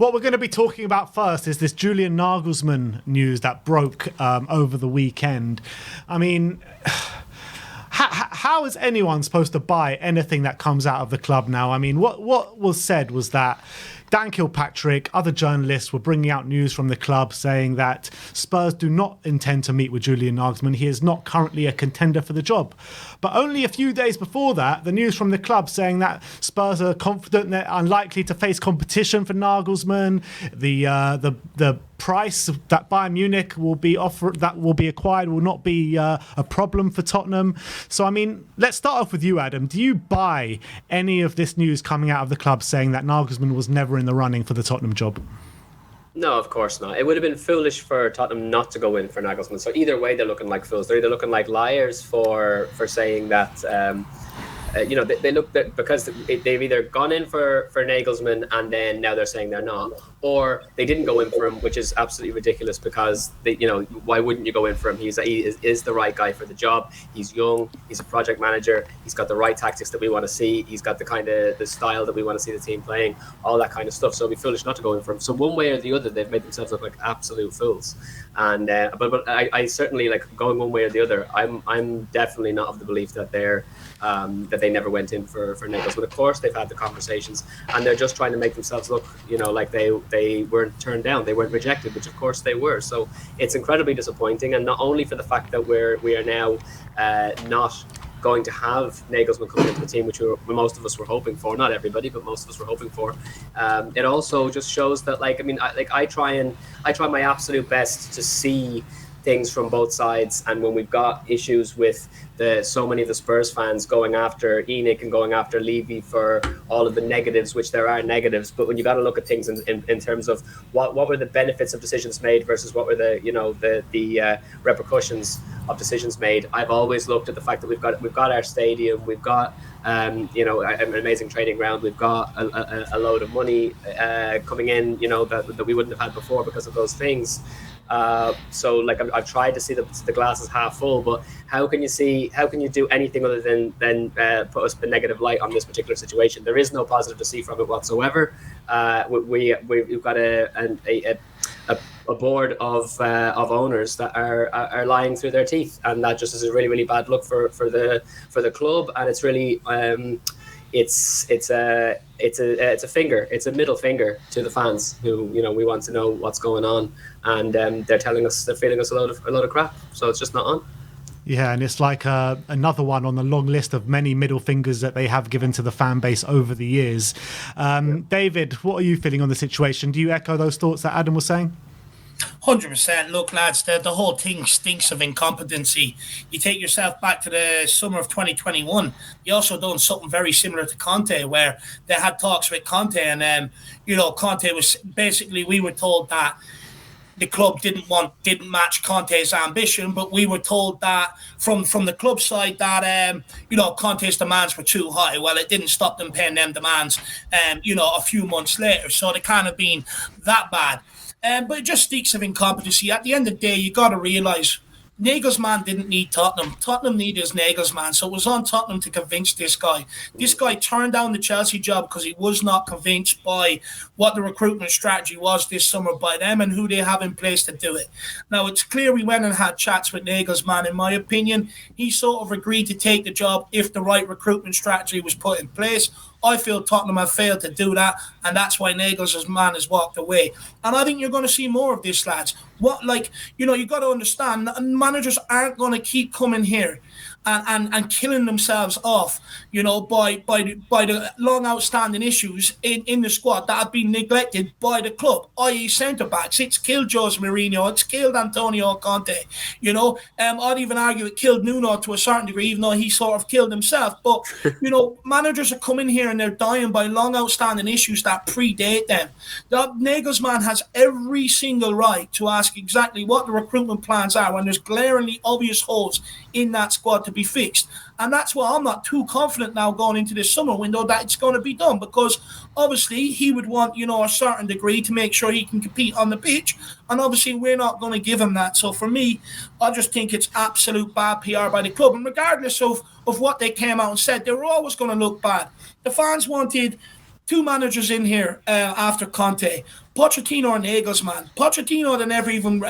what we're going to be talking about first is this Julien Nagelsmann news that broke over the weekend. I mean, how is anyone supposed to buy anything that comes out of the club now? I mean, what was said was that Dan Kilpatrick, other journalists were bringing out news from the club saying that Spurs do not intend to meet with Julien Nagelsmann. He is not currently a contender for the job. But only a few days before that, the news from the club saying that Spurs are confident they're unlikely to face competition for Nagelsmann. The price that Bayern Munich will be offered, that will be acquired, will not be a problem for Tottenham. So, I mean, let's start off with you, Adam. Do you buy any of this news coming out of the club saying that Nagelsmann was never in the running for the Tottenham job? No, of course not. It would have been foolish for Tottenham not to go in for Nagelsmann. So either way, they're looking like fools. They're either looking like liars for saying that. They look because they've either gone in for Nagelsmann and then now they're saying they're not, or they didn't go in for him, which is absolutely ridiculous because why wouldn't you go in for him? He is the right guy for the job. He's young. He's a project manager. He's got the right tactics that we want to see. He's got the style that we want to see the team playing. All that kind of stuff. So it'd be foolish not to go in for him. So one way or the other, they've made themselves look like absolute fools. And but I certainly like going one way or the other. I'm definitely not of the belief that that they never went in for Nagelsmann. But of course, they've had the conversations, and they're just trying to make themselves look, like they weren't turned down, they weren't rejected, which of course they were. So it's incredibly disappointing, and not only for the fact that we are now not going to have Nagelsmann coming into the team, which most of us were hoping for. Not everybody, but most of us were hoping for. It also just shows that, I try my absolute best to see things from both sides, and when we've got issues with so many of the Spurs fans going after ENIC and going after Levy for all of the negatives, which there are negatives, but when you got to look at things in terms of what were the benefits of decisions made versus what were the repercussions of decisions made, I've always looked at the fact that we've got our stadium, we've got an amazing training ground, we've got a load of money coming in, that we wouldn't have had before because of those things. So I've tried to see the glass is half full, but how can you do anything other than put us in a negative light on this particular situation? There is no positive to see from it whatsoever. We've got a board of owners that are lying through their teeth, and that just is a really, really bad look for the club, and it's really it's a middle finger to the fans who we want to know what's going on, and they're feeding us a load of crap, so it's just not on. Yeah, and it's like another one on the long list of many middle fingers that they have given to the fan base over the years. David, what are you feeling on the situation? Do you echo those thoughts that Adam was saying? 100%. Look, lads, the whole thing stinks of incompetency. You take yourself back to the summer of 2021. You also done something very similar to Conte, where they had talks with Conte, and Conte was basically, we were told that the club didn't match Conte's ambition, but we were told that from the club side that Conte's demands were too high. Well, it didn't stop them paying them demands a few months later, so they can't have been that bad. But it just speaks of incompetency. At the end of the day, you got to realise Nagelsmann didn't need Tottenham. Tottenham needed Nagelsmann. So it was on Tottenham to convince this guy. This guy turned down the Chelsea job because he was not convinced by what the recruitment strategy was this summer by them and who they have in place to do it. Now, it's clear we went and had chats with Nagelsmann. In my opinion, he sort of agreed to take the job if the right recruitment strategy was put in place. I feel Tottenham have failed to do that, and that's why Nagelsmann has walked away. And I think you're going to see more of this, lads. You got to understand, managers aren't going to keep coming here and killing themselves off, by the long outstanding issues in the squad that have been neglected by the club, i.e. centre-backs. It's killed Jose Mourinho. It's killed Antonio Conte. I'd even argue it killed Nuno to a certain degree, even though he sort of killed himself. But, managers are coming here and they're dying by long outstanding issues that predate them. Nagelsmann has every single right to ask exactly what the recruitment plans are when there's glaringly obvious holes in that squad to be fixed. And that's why I'm not too confident now going into this summer window that it's going to be done, because obviously he would want, a certain degree to make sure he can compete on the pitch. And obviously we're not going to give him that. So for me, I just think it's absolute bad PR by the club. And regardless of what they came out and said, they were always going to look bad. The fans wanted two managers in here after Conte, Pochettino or Nagelsmann. Pochettino they never even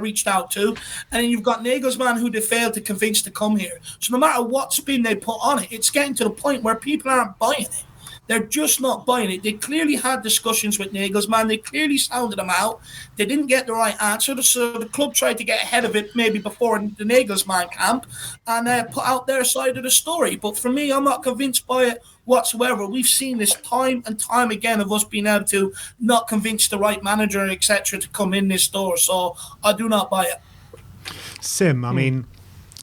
reached out to, and then you've got Nagelsmann who they failed to convince to come here. So no matter what spin they put on it, it's getting to the point where people aren't buying it. They're just not buying it. They clearly had discussions with Nagelsmann. They clearly sounded him out. They didn't get the right answer, so the club tried to get ahead of it maybe before the Nagelsmann camp and put out their side of the story. But for me, I'm not convinced by it whatsoever. We've seen this time and time again of us being able to not convince the right manager, etc., to come in this door. So I do not buy it. Sim, I mean,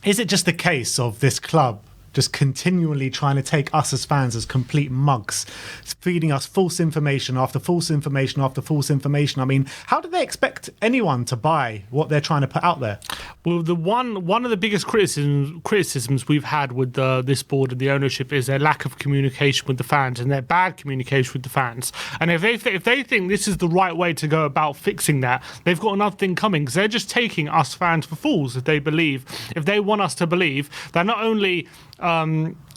is it just the case of this club just continually trying to take us as fans as complete mugs, feeding us false information after false information after false information? I mean, how do they expect anyone to buy what they're trying to put out there? Well, the one of the biggest criticisms we've had with this board and the ownership is their lack of communication with the fans and their bad communication with the fans. And if they think this is the right way to go about fixing that, they've got another thing coming, because they're just taking us fans for fools if they want us to believe that not only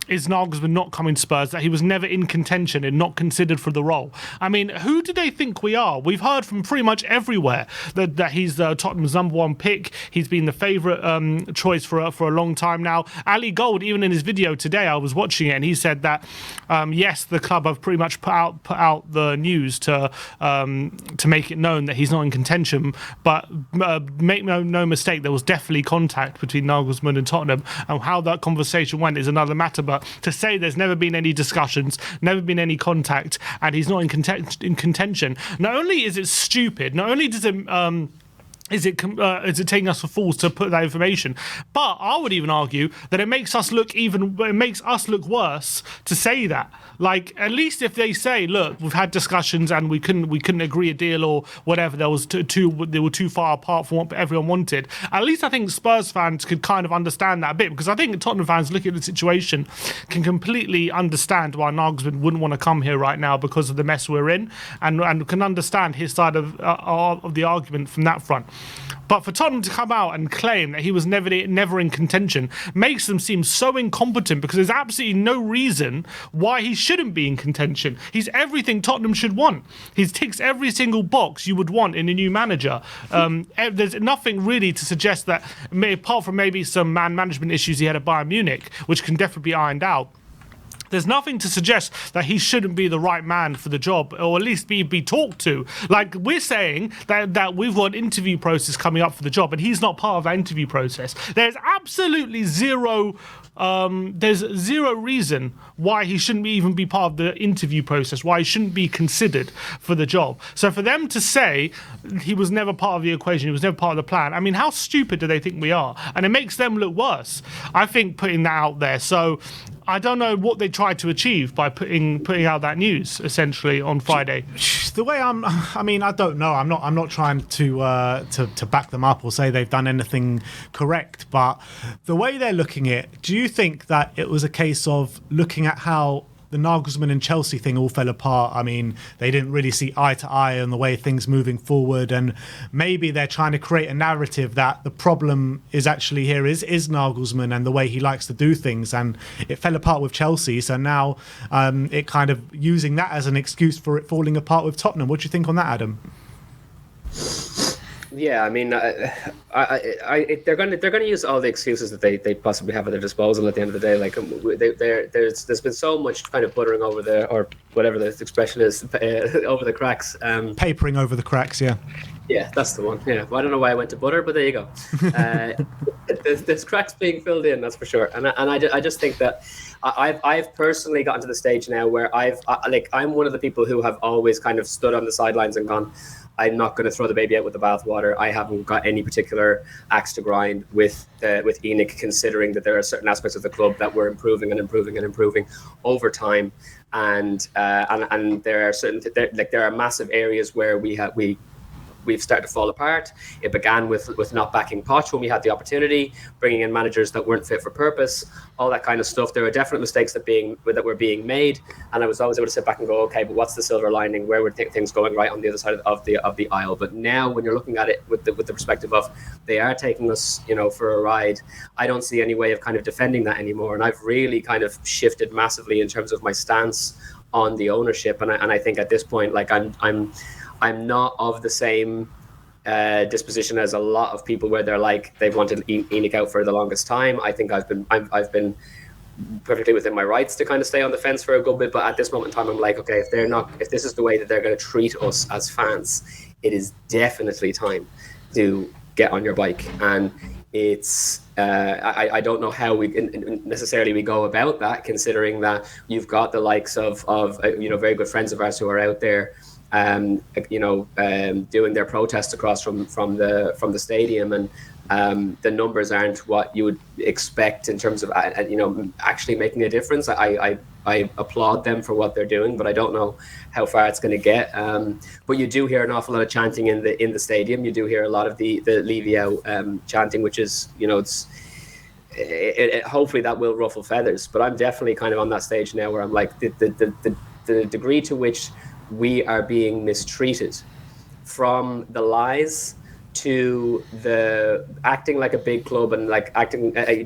is Nagelsmann not coming to Spurs, that he was never in contention and not considered for the role. I mean, who do they think we are? We've heard from pretty much everywhere that he's Tottenham's number one pick. He's been the favourite choice for a long time now. Ali Gold, even in his video today, I was watching it, and he said that yes, the club have pretty much put out the news to make it known that he's not in contention. But make no mistake, there was definitely contact between Nagelsmann and Tottenham, and how that conversation went is another matter. But to say there's never been any discussions, never been any contact, and he's not in contention, not only is it stupid, not only does it is it taking us for fools to put that information, but I would even argue that it makes us look worse to say that. Like, at least if they say, look, we've had discussions and we couldn't agree a deal or whatever, they were too far apart from what everyone wanted. At least I think Spurs fans could kind of understand that a bit, because I think Tottenham fans looking at the situation can completely understand why Nagelsmann wouldn't want to come here right now because of the mess we're in, and can understand his side of the argument from that front. But for Tottenham to come out and claim that he was never in contention makes them seem so incompetent, because there's absolutely no reason why he shouldn't be in contention. He's everything Tottenham should want. He ticks every single box you would want in a new manager. There's nothing really to suggest that, apart from maybe some man management issues he had at Bayern Munich, which can definitely be ironed out, there's nothing to suggest that he shouldn't be the right man for the job, or at least be talked to. Like, we're saying that we've got an interview process coming up for the job, and he's not part of that interview process. There's absolutely zero reason why he shouldn't even be part of the interview process, why he shouldn't be considered for the job. So for them to say he was never part of the equation, he was never part of the plan, I mean, how stupid do they think we are? And it makes them look worse, I think, putting that out there. So I don't know what they tried to achieve by putting out that news essentially on Friday. The way I don't know. I'm not trying to back them up or say they've done anything correct, but the way they're looking at it, do you think that it was a case of looking at how the Nagelsmann and Chelsea thing all fell apart? I mean, they didn't really see eye to eye on the way things moving forward, and maybe they're trying to create a narrative that the problem is actually here is Nagelsmann and the way he likes to do things, and it fell apart with Chelsea, so now it kind of using that as an excuse for it falling apart with Tottenham. What do you think on that, Adam? Yeah, I mean, they're going to use all the excuses that they possibly have at their disposal at the end of the day. Like, there's been so much kind of buttering over or whatever the expression is, over the cracks. Papering over the cracks, yeah. Yeah, that's the one. Yeah, well, I don't know why I went to butter, but there you go. There's cracks being filled in, that's for sure. And I just think that I've personally gotten to the stage now where I'm one of the people who have always kind of stood on the sidelines and gone, I'm not going to throw the baby out with the bathwater. I haven't got any particular axe to grind with ENIC, considering that there are certain aspects of the club that we're improving over time, and there are there are massive areas where we've started to fall apart. It began with not backing Poch when we had the opportunity, bringing in managers that weren't fit for purpose, all that kind of stuff. There were definite mistakes that were being made, and I was always able to sit back and go, okay, but what's the silver lining? Where were things going right on the other side of the aisle? But now, when you're looking at it with the perspective of they are taking us, for a ride, I don't see any way of kind of defending that anymore. And I've really kind of shifted massively in terms of my stance on the ownership. And I think at this point, like I'm not of the same disposition as a lot of people where they're like they've wanted ENIC out for the longest time. I think I've been perfectly within my rights to kind of stay on the fence for a good bit, but at this moment in time I'm like, okay, if this is the way that they're going to treat us as fans, it is definitely time to get on your bike. And it's I don't know how we necessarily we go about that, considering that you've got the likes of very good friends of ours who are out there doing their protests across from the stadium, and the numbers aren't what you would expect in terms of actually making a difference. I applaud them for what they're doing, but I don't know how far it's going to get. But you do hear an awful lot of chanting in the stadium. You do hear a lot of the Levy out chanting, which is hopefully that will ruffle feathers. But I'm definitely kind of on that stage now where I'm like the degree to which we are being mistreated, from the lies to the acting like a big club and like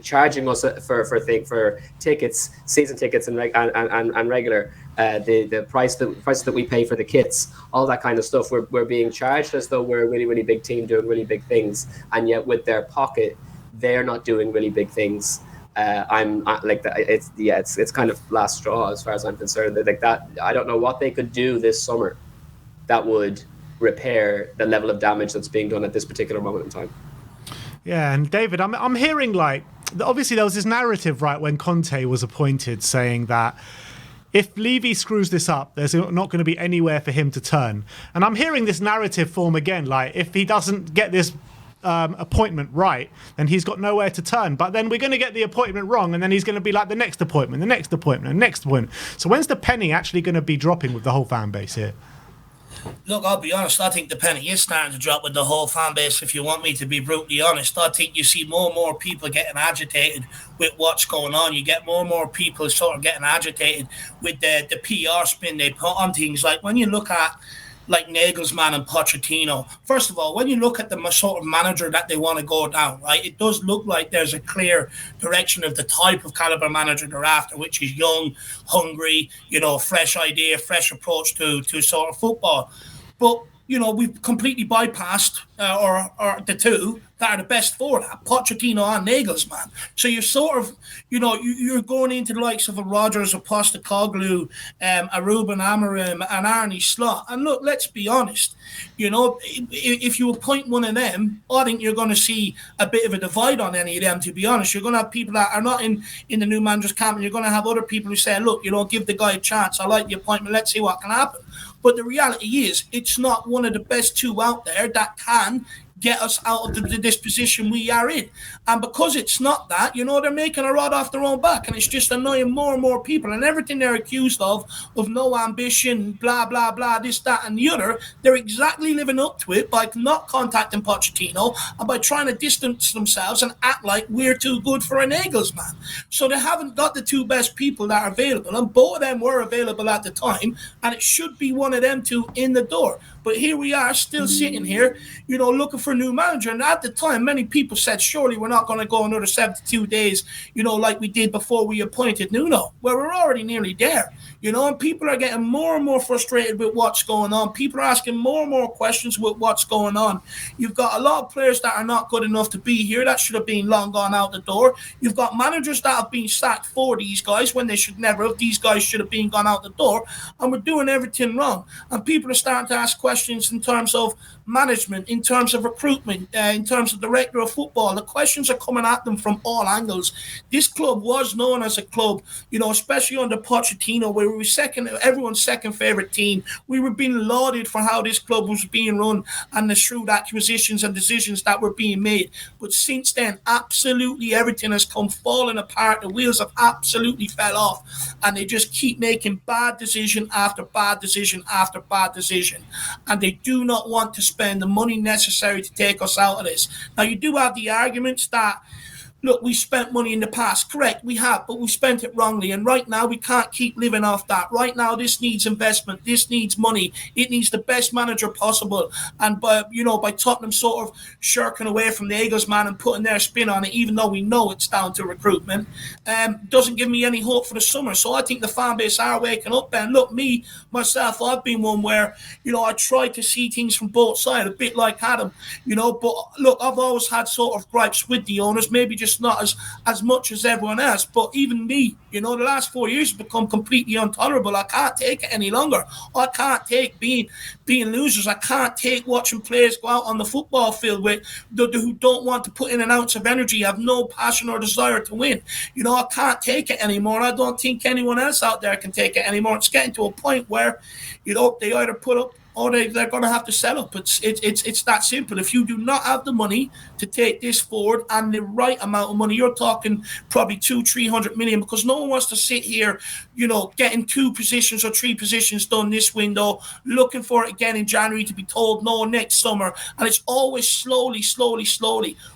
charging us for tickets, season tickets and regular, the prices that we pay for the kits, all that kind of stuff. We're being charged as though we're a really, really big team doing really big things, and yet with their pocket, they're not doing really big things. It's kind of last straw as far as I'm concerned. Like that, I don't know what they could do this summer that would repair the level of damage that's being done at this particular moment in time. Yeah, and David, I'm hearing like obviously there was this narrative right when Conte was appointed saying that if Levy screws this up, there's not going to be anywhere for him to turn. And I'm hearing this narrative form again, like if he doesn't get this appointment right, then he's got nowhere to turn. But then we're going to get the appointment wrong, and then he's going to be like the next appointment, the next appointment, the next appointment. So when's the penny actually going to be dropping with the whole fan base here? Look, I'll be honest, I think the penny is starting to drop with the whole fan base, if you want me to be brutally honest. I think you see more and more people getting agitated with what's going on. You get more and more people sort of getting agitated with the PR spin they put on things. Like when you look at like Nagelsmann and Pochettino, first of all, when you look at the sort of manager that they want to go down, right, it does look like there's a clear direction of the type of caliber manager they're after, which is young, hungry, fresh idea, fresh approach to sort of football. But we've completely bypassed or the two that are the best for that, Pochettino and Nagelsmann. So you're sort of, you're going into the likes of a Rodgers, a Postecoglou, a Ruben Amorim, and Arne Slot. And look, let's be honest, if you appoint one of them, I think you're going to see a bit of a divide on any of them, to be honest. You're going to have people that are not in the new manager's camp, and you're going to have other people who say, look, give the guy a chance. I like the appointment. Let's see what can happen. But the reality is, it's not one of the best two out there that can get us out of this position we are in. And because it's not that, they're making a rod off their own back, and it's just annoying more and more people. And everything they're accused of no ambition, blah, blah, blah, this, that, and the other, they're exactly living up to it by not contacting Pochettino and by trying to distance themselves and act like we're too good for a Nagelsmann. So they haven't got the two best people that are available, and both of them were available at the time, and it should be one of them two in the door. But here we are still sitting here, looking for a new manager. And at the time, many people said, surely we're not going to go another 72 days, like we did before we appointed Nuno. Well, we're already nearly there, and people are getting more and more frustrated with what's going on. People are asking more and more questions with what's going on. You've got a lot of players that are not good enough to be here. That should have been long gone out the door. You've got managers that have been sacked for these guys when they should never have. These guys should have been gone out the door. And we're doing everything wrong. And people are starting to ask questions in terms of management, in terms of recruitment, in terms of director of football. The questions are coming at them from all angles. This club was known as a club, especially under Pochettino, where we were everyone's second favorite team. We were being lauded for how this club was being run and the shrewd acquisitions and decisions that were being made. But since then, absolutely everything has come falling apart. The wheels have absolutely fell off, and they just keep making bad decision after bad decision after bad decision. And they do not want to spend the money necessary to take us out of this. Now, you do have the arguments that look, we spent money in the past. Correct, we have, but we spent it wrongly. And right now, we can't keep living off that. Right now, this needs investment. This needs money. It needs the best manager possible. And by Tottenham sort of shirking away from the Nagelsmann and putting their spin on it, even though we know it's down to recruitment, doesn't give me any hope for the summer. So I think the fan base are waking up. And look, myself, I've been one where, I try to see things from both sides, a bit like Adam, but look, I've always had sort of gripes with the owners, maybe just not as much as everyone else. But even me, the last 4 years have become completely intolerable. I can't take it any longer. I can't take being losers. I can't take watching players go out on the football field who don't want to put in an ounce of energy, have no passion or desire to win. I can't take it anymore. And I don't think anyone else out there can take it anymore. It's getting to a point where, they either put up or they're going to have to sell up. It's that simple. If you do not have the money to take this forward and the right amount of money, you're talking probably 200-300 million, because no one wants to sit here, getting 2 positions or 3 positions done this window, looking for it again in January to be told no next summer. And it's always slowly.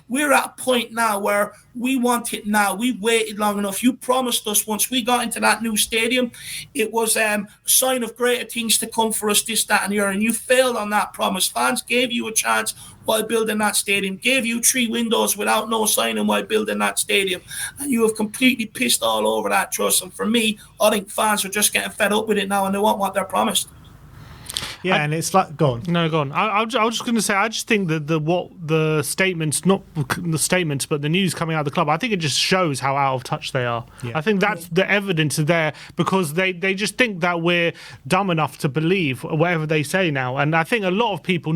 We're at a point now where we want it now. We've waited long enough. You promised us once we got into that new stadium, it was a sign of greater things to come for us, this, that, and the other. And you failed on that promise. Fans gave you a chance while building that stadium, gave you 3 windows without no signing while building that stadium. And you have completely pissed all over that trust. And for me, I think fans are just getting fed up with it now and they want what they're promised. Yeah, and it's like, go on. No, go on. I was just going to say, I just think that the statements, not the statements, but the news coming out of the club, I think it just shows how out of touch they are. Yeah. I think that's the evidence there, because they just think that we're dumb enough to believe whatever they say now. And I think a lot of people,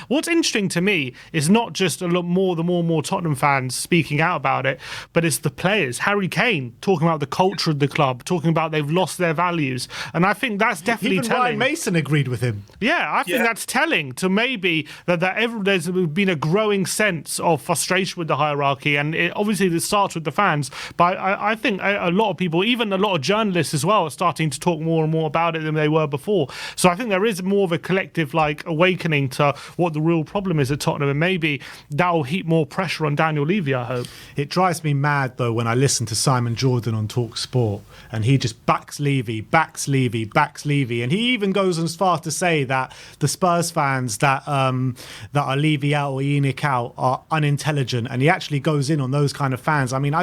what's interesting to me is not just a lot more, the more and more Tottenham fans speaking out about it, but it's the players. Harry Kane talking about the culture of the club, talking about they've lost their values. And I think that's definitely Even telling. Ryan Mason agreed with him. Yeah, I think that's telling to maybe that there's been a growing sense of frustration with the hierarchy, and obviously it starts with the fans. But I think a lot of people, even a lot of journalists as well, are starting to talk more and more about it than they were before. So I think there is more of a collective awakening to what the real problem is at Tottenham, and maybe that'll heap more pressure on Daniel Levy, I hope. It drives me mad though when I listen to Simon Jordan on Talk Sport, and he just backs Levy, and he even goes as far to say that the Spurs fans that are Levy out or ENIC out are unintelligent, and he actually goes in on those kind of fans. I mean,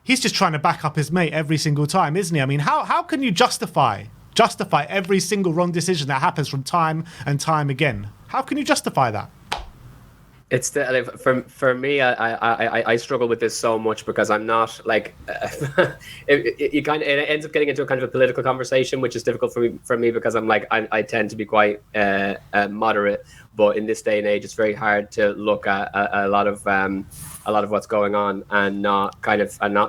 he's just trying to back up his mate every single time, isn't he? I mean, how can you justify every single wrong decision that happens from time and time again? How can you justify that? It's for me, I struggle with this so much because I'm not it ends up getting into a kind of a political conversation, which is difficult for me because I tend to be quite moderate, but in this day and age, it's very hard to look at a lot of what's going on and not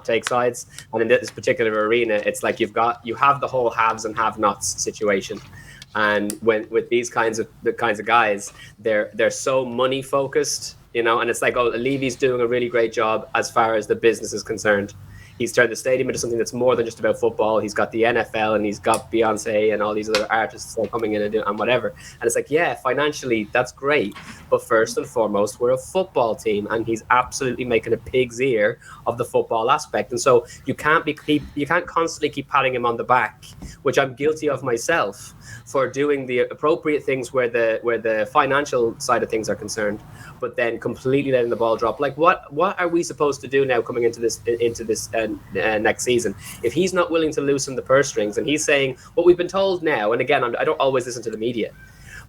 take sides. And in this particular arena, it's like you have the whole haves and have-nots situation. And with these kinds of guys, they're so money focused, and it's like, oh, Levy's doing a really great job as far as the business is concerned. He's turned the stadium into something that's more than just about football. He's got the NFL and he's got Beyonce and all these other artists coming in and whatever. And it's like, yeah, financially that's great, but first and foremost, we're a football team, and he's absolutely making a pig's ear of the football aspect. And so you can't constantly keep patting him on the back, which I'm guilty of myself, for doing the appropriate things where the financial side of things are concerned, but then completely letting the ball drop. Like, what are we supposed to do now coming into this next season if he's not willing to loosen the purse strings? And he's saying what we've been told now, and again, I don't always listen to the media,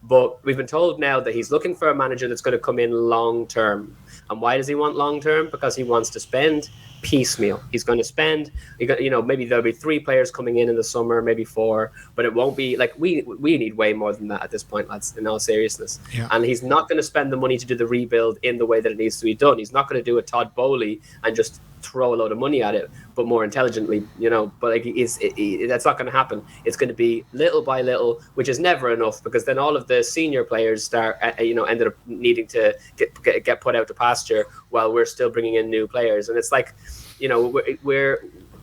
but we've been told now that he's looking for a manager that's going to come in long term. And why does he want long term? Because he wants to spend piecemeal. He's going to spend, maybe there'll be 3 players coming in the summer, maybe 4, but it won't be like we need way more than that at this point, lads, in all seriousness. Yeah. And he's not going to spend the money to do the rebuild in the way that it needs to be done. He's not going to do a Todd Bowley and just throw a load of money at it, but more intelligently, but that's not going to happen. It's going to be little by little, which is never enough, because then all of the senior players start, ended up needing to get put out to pasture while we're still bringing in new players. And it's like,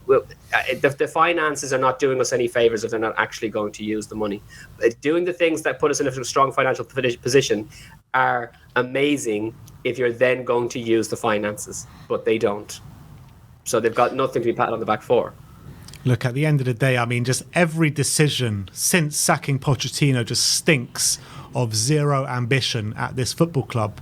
the finances are not doing us any favors if they're not actually going to use the money. Doing the things that put us in a strong financial position are amazing if you're then going to use the finances, but they don't. So they've got nothing to be patted on the back for. Look, at the end of the day, I mean, just every decision since sacking Pochettino just stinks of zero ambition at this football club.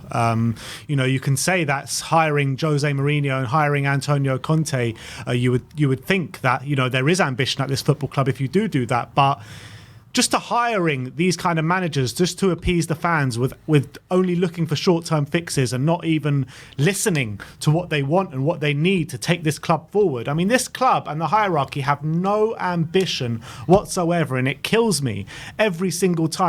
You can say that's hiring Jose Mourinho and hiring Antonio Conte. You would think that, there is ambition at this football club if you do that, but just to hiring these kind of managers just to appease the fans with only looking for short-term fixes and not even listening to what they want and what they need to take this club forward. I mean, this club and the hierarchy have no ambition whatsoever, and it kills me every single time.